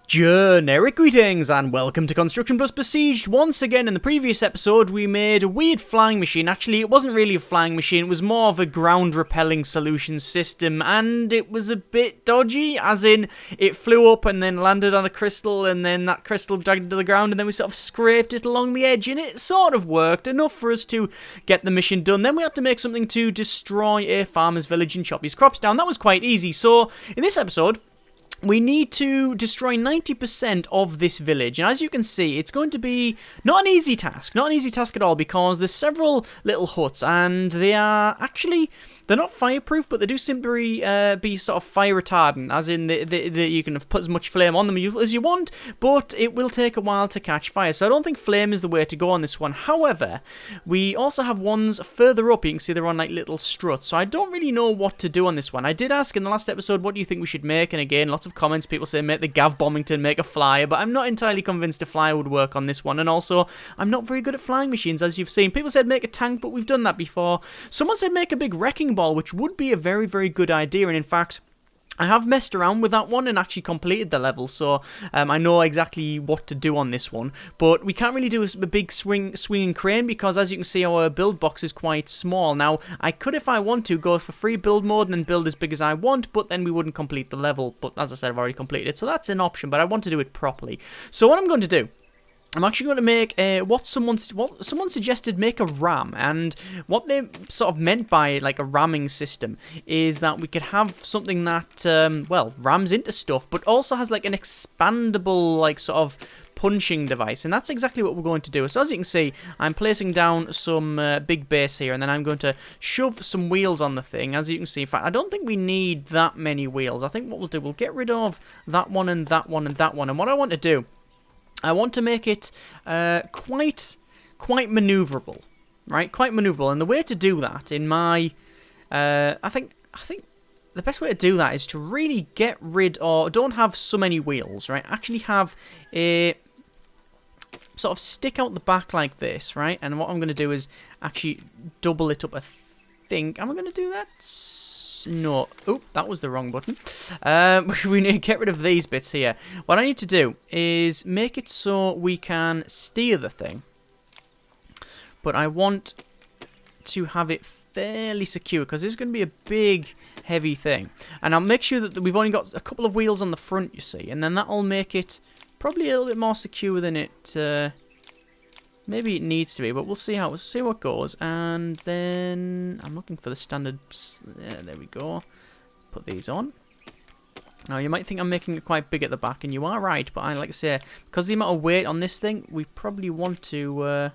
Generic greetings and welcome to Construction Plus Besieged. Once again, in the previous episode we made a weird flying machine. Actually, it wasn't really a flying machine, it was more of a ground repelling solution system, and it was a bit dodgy, as in it flew up and then landed on a crystal, and then that crystal dragged it to the ground, and then we sort of scraped it along the edge, and it sort of worked enough for us to get the mission done. Then we had to make something to destroy a farmer's village and chop his crops down. That was quite easy. So in this episode we need to destroy 90% of this village, and as you can see, it's going to be not an easy task at all, because there's several little huts, and they are actually, they're not fireproof, but they do seem to be sort of fire retardant, as in you can put as much flame on them as you want, but it will take a while to catch fire, so I don't think flame is the way to go on this one. However, we also have ones further up. You can see they're on like little struts, so I don't really know what to do on this one. I did ask in the last episode, what do you think we should make, and again, lots of comments, people say make the Gav Bombington, make a flyer, but I'm not entirely convinced a flyer would work on this one, and also I'm not very good at flying machines, as you've seen. People said make a tank, but we've done that before. Someone said make a big wrecking ball, which would be a very, very good idea, and in fact I have messed around with that one and actually completed the level, so I know exactly what to do on this one. But we can't really do a big swinging crane, because as you can see, our build box is quite small. Now, I could, if I want to, go for free build mode and then build as big as I want, but then we wouldn't complete the level. But as I said, I've already completed it, so that's an option, but I want to do it properly. So what I'm going to do, I'm actually going to make what someone suggested, make a ram, and what they sort of meant by like a ramming system is that we could have something that well, rams into stuff, but also has like an expandable like sort of punching device, and that's exactly what we're going to do. So as you can see, I'm placing down some big base here, and then I'm going to shove some wheels on the thing. As you can see, in fact, I don't think we need that many wheels. I think what we'll do, we'll get rid of that one and that one and that one, and what I want to do, I want to make it quite maneuverable, right? Quite maneuverable, and the way to do that, in my, I think the best way to do that is to really get rid, or don't have so many wheels, right? Actually have a sort of stick out the back like this, right? And what I'm going to do is actually double it up. I think, am I going to do that? No. Oh, that was the wrong button. We need to get rid of these bits here. What I need to do is make it so we can steer the thing, but I want to have it fairly secure, because it's going to be a big, heavy thing. And I'll make sure that we've only got a couple of wheels on the front, you see, and then that'll make it probably a little bit more secure than it maybe it needs to be, but we'll see how it goes. And then I'm looking for the standard. There we go. Put these on. Now you might think I'm making it quite big at the back, and you are right. But I like to say, because of the amount of weight on this thing, we probably want to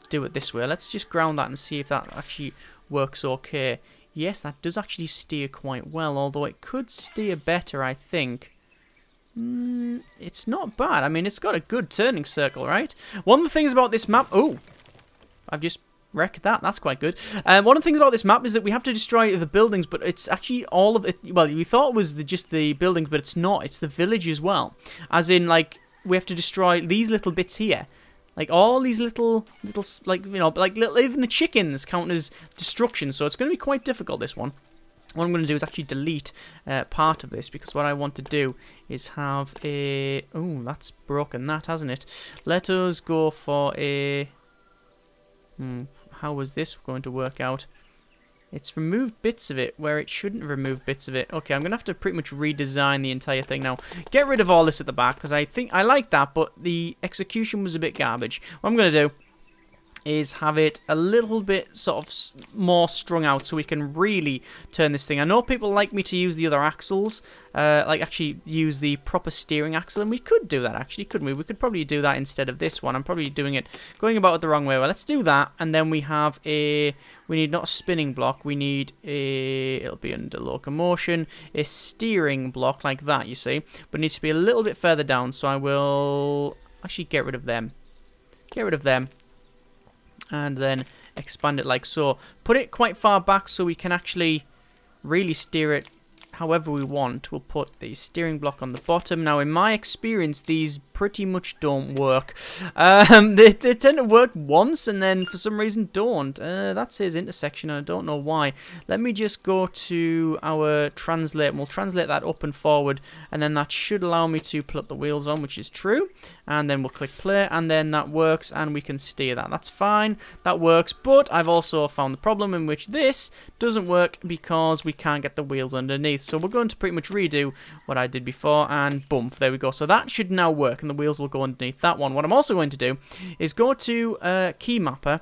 do it this way. Let's just ground that and see if that actually works okay. Yes, that does actually steer quite well, although it could steer better, I think. It's not bad. I mean, it's got a good turning circle, right? One of the things about this map... Oh, I've just wrecked that. That's quite good. One of the things about this map is that we have to destroy the buildings, but it's actually all of it... Well, we thought it was just the buildings, but it's not. It's the village as well. As in, like, we have to destroy these little bits here. Like, all these little like, you know, like, even the chickens count as destruction, so it's going to be quite difficult, this one. What I'm going to do is actually delete part of this, because what I want to do is have a... Oh, that's broken that, hasn't it? Let us go for a... How is this going to work out? It's removed bits of it where it shouldn't remove bits of it. Okay, I'm going to have to pretty much redesign the entire thing now. Get rid of all this at the back, because I think I like that, but the execution was a bit garbage. What I'm going to do is have it a little bit sort of more strung out, so we can really turn this thing. I know people like me to use the other axles, like actually use the proper steering axle, and we could do that actually, couldn't we? We could probably do that instead of this one. I'm probably going about it the wrong way. Well, let's do that, and then we have we need not a spinning block, we need it'll be under locomotion, a steering block like that, you see, but it needs to be a little bit further down, so I will actually get rid of them. And then expand it like so. Put it quite far back so we can actually really steer it however we want. We'll put the steering block on the bottom. Now, in my experience, these pretty much don't work. They tend to work once and then for some reason don't. That says intersection and I don't know why. Let me just go to our translate and we'll translate that up and forward, and then that should allow me to put the wheels on, which is true. And then we'll click play and then that works and we can steer that. That's fine. That works, but I've also found the problem in which this doesn't work because we can't get the wheels underneath. So we're going to pretty much redo what I did before and boom, there we go. So that should now work and the wheels will go underneath that one. What I'm also going to do is go to key mapper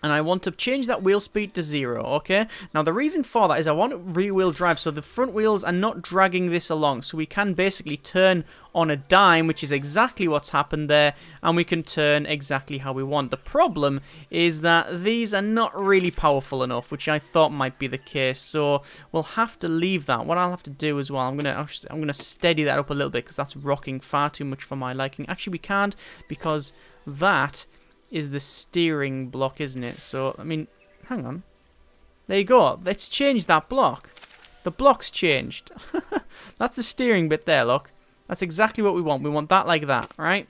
and I want to change that wheel speed to 0, okay? Now, the reason for that is I want rear-wheel drive, so the front wheels are not dragging this along. So we can basically turn on a dime, which is exactly what's happened there, and we can turn exactly how we want. The problem is that these are not really powerful enough, which I thought might be the case, so we'll have to leave that. What I'll have to do as well, I'm gonna steady that up a little bit, because that's rocking far too much for my liking. Actually, we can't, because that is the steering block, isn't it? So, I mean, hang on. There you go. Let's change that block. The block's changed. That's the steering bit there, look. That's exactly what we want. We want that like that, right?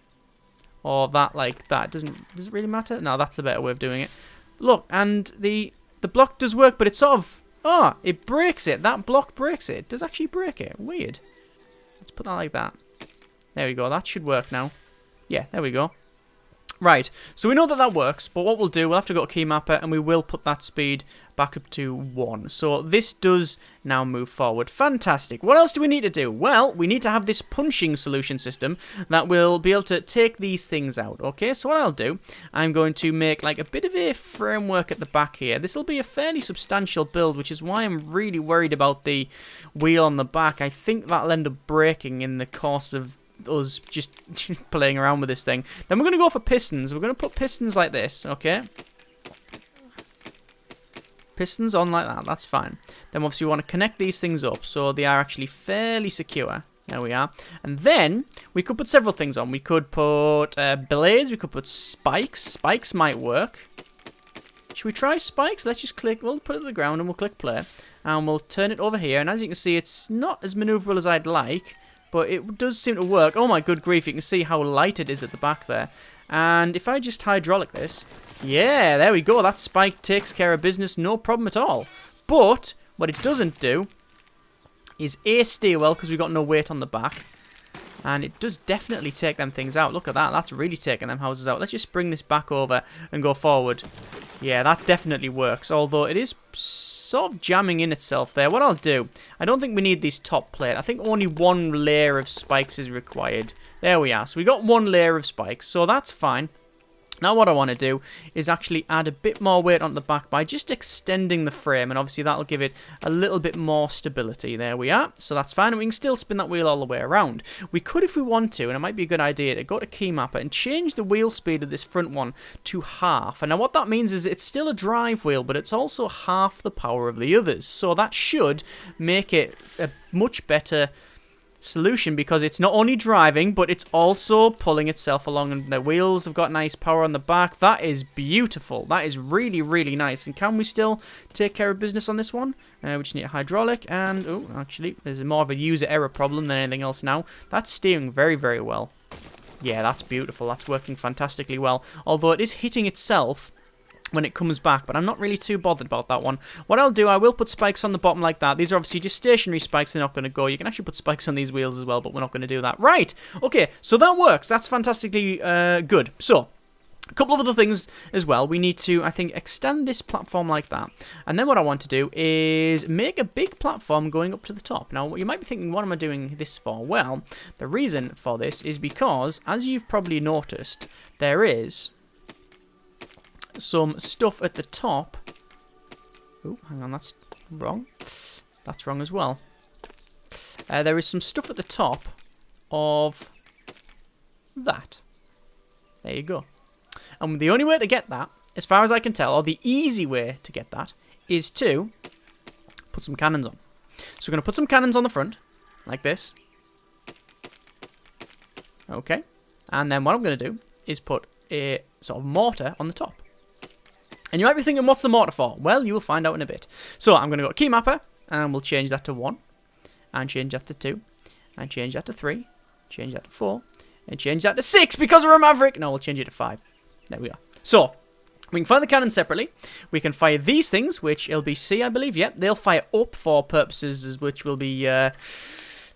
Or that like that. Does it really matter? No, that's the better way of doing it. Look, and the block does work, but it's sort of... Oh, it breaks it. That block breaks it. It does actually break it. Weird. Let's put that like that. There we go. That should work now. Yeah, there we go. Right, so we know that that works, but what we'll do, we'll have to go to key mapper and we will put that speed back up to 1. So this does now move forward. Fantastic. What else do we need to do? Well, we need to have this punching solution system that will be able to take these things out, okay? So what I'll do, I'm going to make like a bit of a framework at the back here. This will be a fairly substantial build, which is why I'm really worried about the wheel on the back. I think that'll end up breaking in the course of us just playing around with this thing. Then we're going to go for pistons. We're going to put pistons like this, okay? Pistons on like that, that's fine. Then obviously we want to connect these things up so they are actually fairly secure. There we are. And then we could put several things on. We could put blades, we could put spikes. Spikes might work. Should we try spikes? Let's just click, we'll put it to the ground and we'll click play. And we'll turn it over here. And as you can see, it's not as maneuverable as I'd like, but it does seem to work. Oh my good grief, you can see how light it is at the back there. And if I just hydraulic this, yeah, there we go. That spike takes care of business, no problem at all. But what it doesn't do is A, steer well, because we've got no weight on the back. And it does definitely take them things out. Look at that, that's really taking them houses out. Let's just bring this back over and go forward. Yeah, that definitely works, although it is sort of jamming in itself there. What I'll do, I don't think we need this top plate. I think only one layer of spikes is required. There we are. So we got one layer of spikes, so that's fine. Now what I want to do is actually add a bit more weight on the back by just extending the frame, and obviously that'll give it a little bit more stability. There we are. So that's fine, and we can still spin that wheel all the way around. We could, if we want to, and it might be a good idea, to go to key mapper and change the wheel speed of this front one to half. And now what that means is it's still a drive wheel, but it's also half the power of the others. So that should make it a much better solution, because it's not only driving, but it's also pulling itself along, and the wheels have got nice power on the back. That is beautiful. That is really, really nice. And can we still take care of business on this one? We just need a hydraulic, and oh, actually, there's more of a user error problem than anything else now. That's steering very, very well. Yeah, that's beautiful. That's working fantastically well, although it is hitting itself when it comes back, but I'm not really too bothered about that one. What I'll do, I will put spikes on the bottom like that. These are obviously just stationary spikes, they're not going to go. You can actually put spikes on these wheels as well, but we're not going to do that. Right, okay, so that works. That's fantastically good. So, a couple of other things as well. We need to, I think, extend this platform like that. And then what I want to do is make a big platform going up to the top. Now, you might be thinking, what am I doing this for? Well, the reason for this is because, as you've probably noticed, there is some stuff at the top. Oh, hang on, that's wrong. That's wrong as well. There is some stuff at the top of that. There you go. And the only way to get that, as far as I can tell, or the easy way to get that, is to put some cannons on. So we're going to put some cannons on the front, like this. Okay. And then what I'm going to do is put a sort of mortar on the top. And you might be thinking, what's the mortar for? Well, you will find out in a bit. So I'm going to go to key mapper, and we'll change that to 1. and change that to 2, and change that to 3, change that to 4, and change that to 6 because we're a maverick. No, we'll change it to 5. There we are. So, we can fire the cannon separately. We can fire these things, which LBC, I believe. Yep, they'll fire up for purposes which will be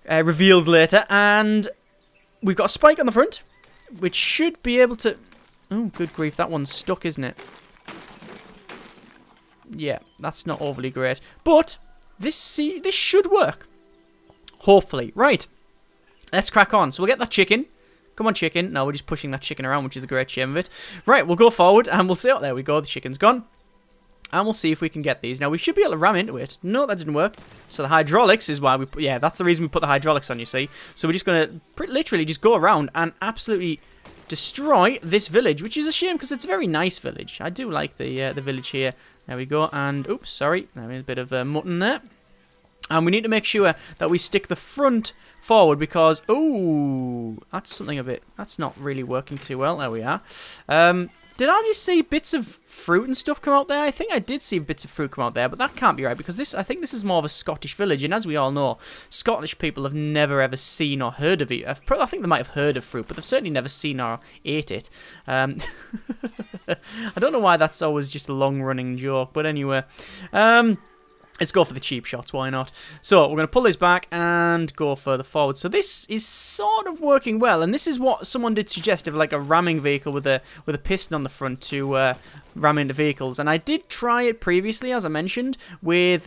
revealed later. And we've got a spike on the front, which should be able to... Oh, good grief, that one's stuck, isn't it? Yeah, that's not overly great. But this should work. Hopefully. Right. Let's crack on. So we'll get that chicken. Come on, chicken. No, we're just pushing that chicken around, which is a great shame of it. Right, we'll go forward and we'll see. Oh, there we go. The chicken's gone. And we'll see if we can get these. Now, we should be able to ram into it. No, that didn't work. So the hydraulics is why we... Yeah, that's the reason we put the hydraulics on, you see. So we're just going to literally just go around and absolutely destroy this village, which is a shame because it's a very nice village. I do like the village here. There we go. And, oops, sorry. There's a bit of mutton there. And we need to make sure that we stick the front forward because, ooh, that's something a bit, that's not really working too well. There we are. Did I just see bits of fruit and stuff come out there? I think I did see bits of fruit come out there, but that can't be right because I think this is more of a Scottish village, and as we all know, Scottish people have never ever seen or heard of it. I think they might have heard of fruit, but they've certainly never seen or ate it. I don't know why that's always just a long-running joke, but anyway. Let's go for the cheap shots, why not? So, we're going to pull this back and go further forward. So this is sort of working well, and this is what someone did suggest of like a ramming vehicle with a piston on the front to ram into vehicles. And I did try it previously, as I mentioned, with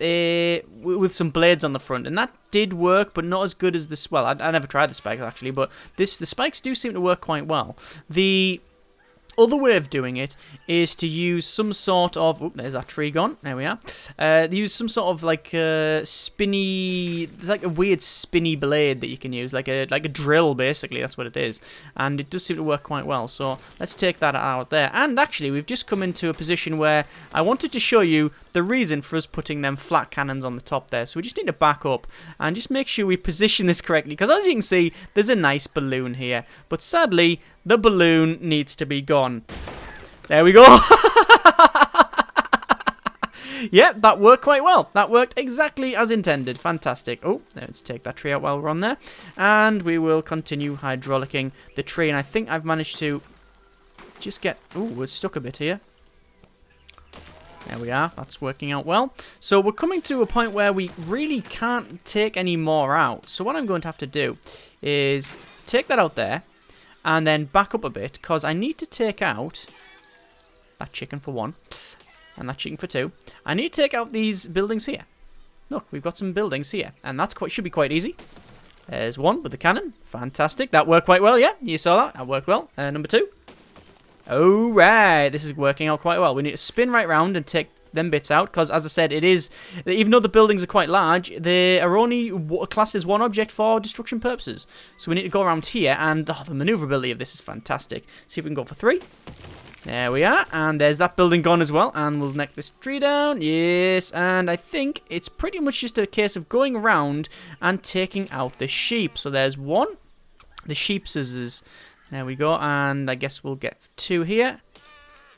some blades on the front, and that did work, but not as good as this. Well, I never tried the spikes actually, but the spikes do seem to work quite well. The other way of doing it is to use some sort of... Oh, there's that tree gone. There we are. Use some sort of like spinny... There's like a weird spinny blade that you can use, like a drill basically. That's what it is, and it does seem to work quite well. So let's take that out there. And actually, we've just come into a position where I wanted to show you the reason for us putting them flat cannons on the top there. So we just need to back up and just make sure we position this correctly, because as you can see, there's a nice balloon here, but sadly, the balloon needs to be gone. There we go. Yep, that worked quite well. That worked exactly as intended. Fantastic. Oh, let's take that tree out while we're on there. And we will continue hydraulicking the tree. And I think I've managed to just get... Oh, we're stuck a bit here. There we are. That's working out well. So we're coming to a point where we really can't take any more out. So what I'm going to have to do is take that out there and then back up a bit, because I need to take out that chicken for 1 and that chicken for 2. I need to take out these buildings here. Look, we've got some buildings here, and that's should be quite easy. There's 1 with the cannon. Fantastic. That worked quite well, yeah? You saw that? That worked well. Number 2. Oh, right. This is working out quite well. We need to spin right round and take them bits out, because as I said, it is, even though the buildings are quite large, they are only classed as 1 object for destruction purposes. So we need to go around here, and the maneuverability of this is fantastic. See if we can go for 3. There we are, and there's that building gone as well, and we'll knock this tree down. Yes, and I think it's pretty much just a case of going around and taking out the sheep. So there's 1. The sheep scissors. There we go, and I guess we'll get 2 here.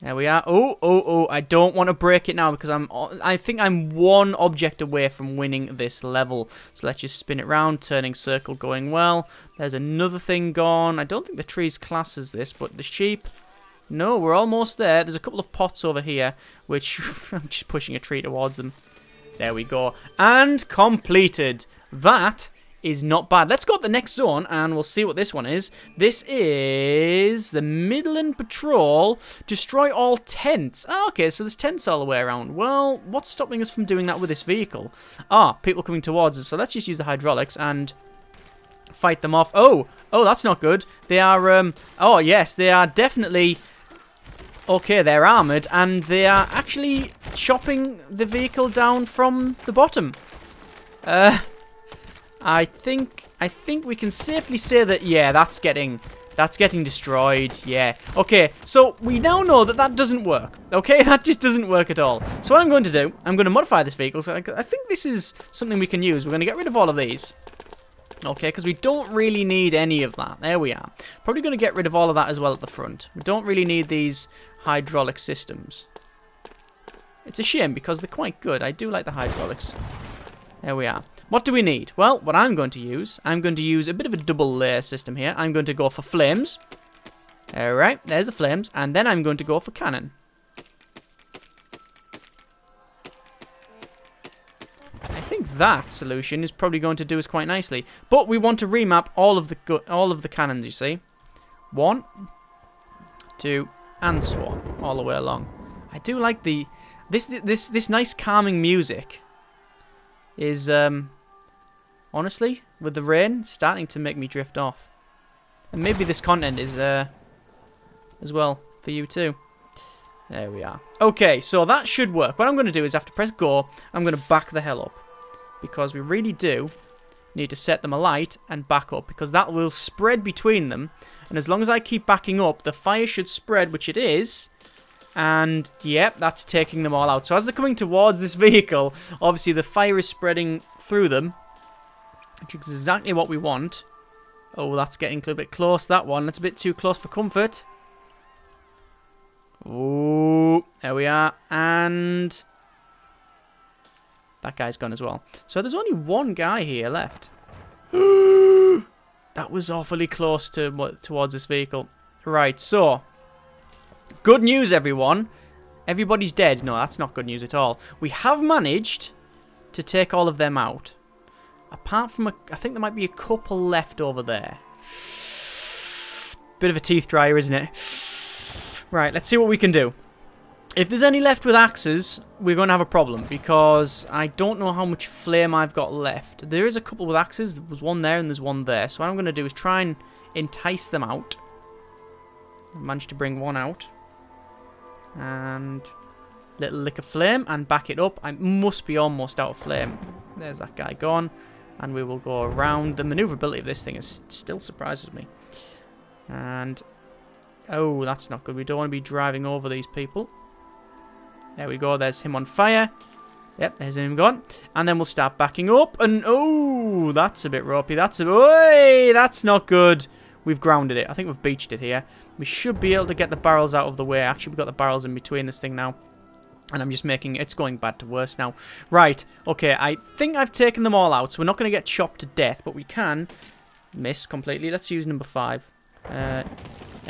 There we are. Oh, I don't want to break it now because I think I'm 1 object away from winning this level. So let's just spin it round, turning circle going well. There's another thing gone. I don't think the tree's class as this, but the sheep... No, we're almost there. There's a couple of pots over here, which I'm just pushing a tree towards them. There we go. And completed. That is not bad. Let's go to the next zone and we'll see what this one is. This is the Midland Patrol. Destroy all tents. Oh, okay, so there's tents all the way around. Well, what's stopping us from doing that with this vehicle? People coming towards us. So let's just use the hydraulics and fight them off. Oh, that's not good. They are, oh yes, they are definitely... Okay, they're armoured and they are actually chopping the vehicle down from the bottom. I think we can safely say that, yeah, that's getting destroyed, yeah. Okay, so we now know that doesn't work, okay? That just doesn't work at all. So what I'm going to do, I'm going to modify this vehicle. So I think this is something we can use. We're going to get rid of all of these, okay, because we don't really need any of that. There we are. Probably going to get rid of all of that as well at the front. We don't really need these hydraulic systems. It's a shame because they're quite good. I do like the hydraulics. There we are. What do we need? Well, what I'm going to use a bit of a double layer system here. I'm going to go for flames. Alright, there's the flames. And then I'm going to go for cannon. I think that solution is probably going to do us quite nicely. But we want to remap all of the cannons, you see. 1, 2, and so on, all the way along. I do like this nice calming music. Is honestly, with the rain, starting to make me drift off. And maybe this content is as well for you too. There we are. Okay, so that should work. What I'm going to do is after press go, I'm going to back the hell up. Because we really do need to set them alight and back up. Because that will spread between them. And as long as I keep backing up, the fire should spread, which it is. And, yep, that's taking them all out. So as they're coming towards this vehicle, obviously the fire is spreading through them. Which is exactly what we want. Oh, that's getting a bit close, that one. That's a bit too close for comfort. Ooh, there we are. And that guy's gone as well. So there's only one guy here left. That was awfully close towards this vehicle. Right, so good news, everyone. Everybody's dead. No, that's not good news at all. We have managed to take all of them out. Apart from, I think there might be a couple left over there. Bit of a teeth dryer, isn't it? Right, let's see what we can do. If there's any left with axes, we're going to have a problem. Because I don't know how much flame I've got left. There is a couple with axes. There was one there and there's one there. So what I'm going to do is try and entice them out. I managed to bring one out. And little lick of flame and back it up. I must be almost out of flame. There's that guy gone. And we will go around. The maneuverability of this thing still surprises me. And oh, that's not good. We don't want to be driving over these people. There we go. There's him on fire. Yep, there's him gone. And then we'll start backing up. And oh, that's a bit ropey. That's not good. We've grounded it. I think we've beached it here. We should be able to get the barrels out of the way. Actually, we've got the barrels in between this thing now. And I'm just making it's going bad to worse now. Right, okay, I think I've taken them all out. So we're not going to get chopped to death, but we can miss completely. Let's use number 5. There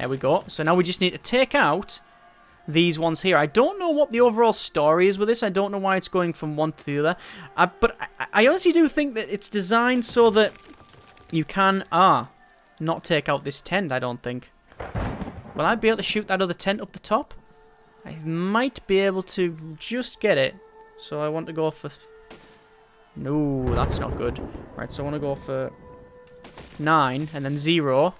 we go. So now we just need to take out these ones here. I don't know what the overall story is with this. I don't know why it's going from one to the other. But I honestly do think that it's designed so that you can not take out this tent, I don't think. Will I be able to shoot that other tent up the top? I might be able to just get it. So I want to go for... No, that's not good. Right, so I want to go for 9 and then 0.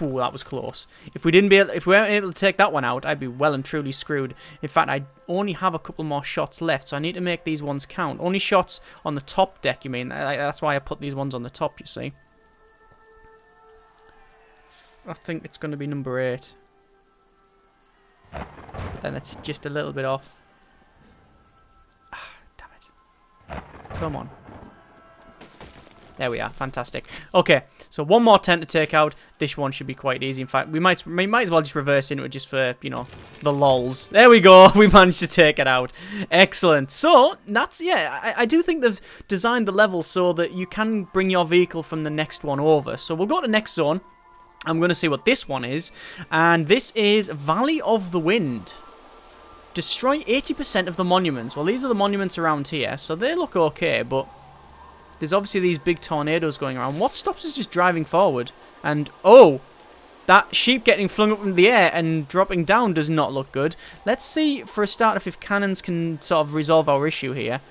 Ooh, that was close. If we weren't able to take that one out, I'd be well and truly screwed. In fact, I only have a couple more shots left, so I need to make these ones count. Only shots on the top deck, you mean? That's why I put these ones on the top, you see. I think it's going to be number 8. Then it's just a little bit off. Damn it. Come on. There we are. Fantastic. Okay, so one more tent to take out. This one should be quite easy. In fact, we might as well just reverse into it just for, you know, the lols. There we go. We managed to take it out. Excellent. So, that's, yeah, I do think they've designed the level so that you can bring your vehicle from the next one over. So we'll go to next zone. I'm going to see what this one is. And this is Valley of the Wind. Destroy 80% of the monuments. Well, these are the monuments around here, so they look okay, but there's obviously these big tornadoes going around. What stops us just driving forward? And, oh, that sheep getting flung up in the air and dropping down does not look good. Let's see, for a start, if cannons can sort of resolve our issue here.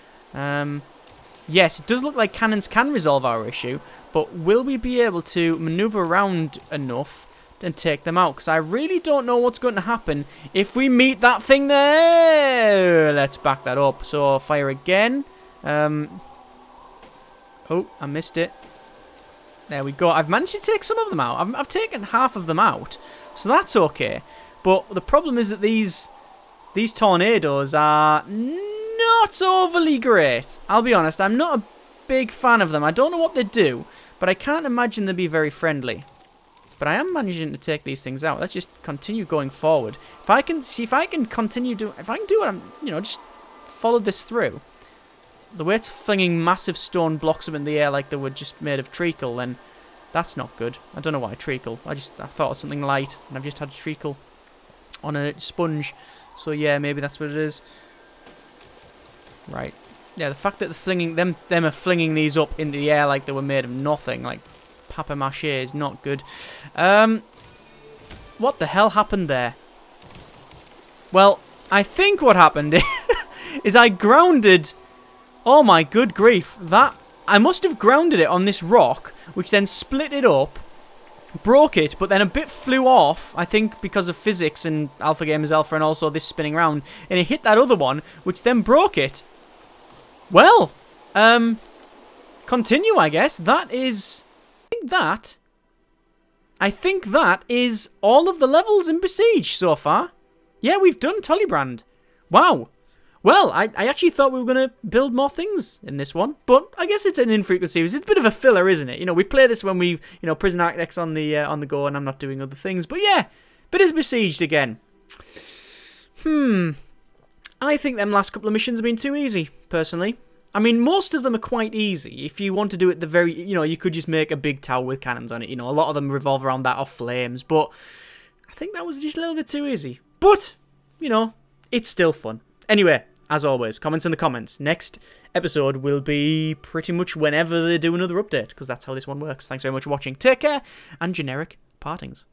Yes, it does look like cannons can resolve our issue, but will we be able to maneuver around enough and take them out? Because I really don't know what's going to happen if we meet that thing there. Let's back that up. So, fire again. Oh, I missed it. There we go. I've managed to take some of them out. I've taken half of them out. So that's okay. But the problem is that these tornadoes are not overly great. I'll be honest, I'm not a big fan of them. I don't know what they do, but I can't imagine they'd be very friendly. But I am managing to take these things out. Let's just continue going forward. If I can do it, I'm, you know, just follow this through. the way it's flinging massive stone blocks up in the air like they were just made of treacle, then that's not good. I don't know why treacle. I thought it was something light, and I've just had treacle on a sponge. So yeah, maybe that's what it is. Right. Yeah, the fact that they're flinging them are flinging these up in the air like they were made of nothing, like papier-mâché, is not good. What the hell happened there? Well, I think what happened is I grounded. Oh my good grief! I must have grounded it on this rock, which then split it up, broke it, but then a bit flew off, I think because of physics and Alpha Gamers Alpha and also this spinning around, and it hit that other one, which then broke it. Well, continue, I guess. I think that is all of the levels in Besiege so far. Yeah, we've done Tullybrand. Wow. Well, I actually thought we were going to build more things in this one, but I guess it's an infrequent series. It's a bit of a filler, isn't it? You know, we play this when we, Prison Architects on the go and I'm not doing other things. But yeah, bit is Besieged again. I think them last couple of missions have been too easy, personally. I mean, most of them are quite easy. If you want to do it you could just make a big tower with cannons on it. A lot of them revolve around that or flames, but I think that was just a little bit too easy. But, it's still fun. Anyway, as always, comments in the comments. Next episode will be pretty much whenever they do another update, because that's how this one works. Thanks very much for watching. Take care, and generic partings.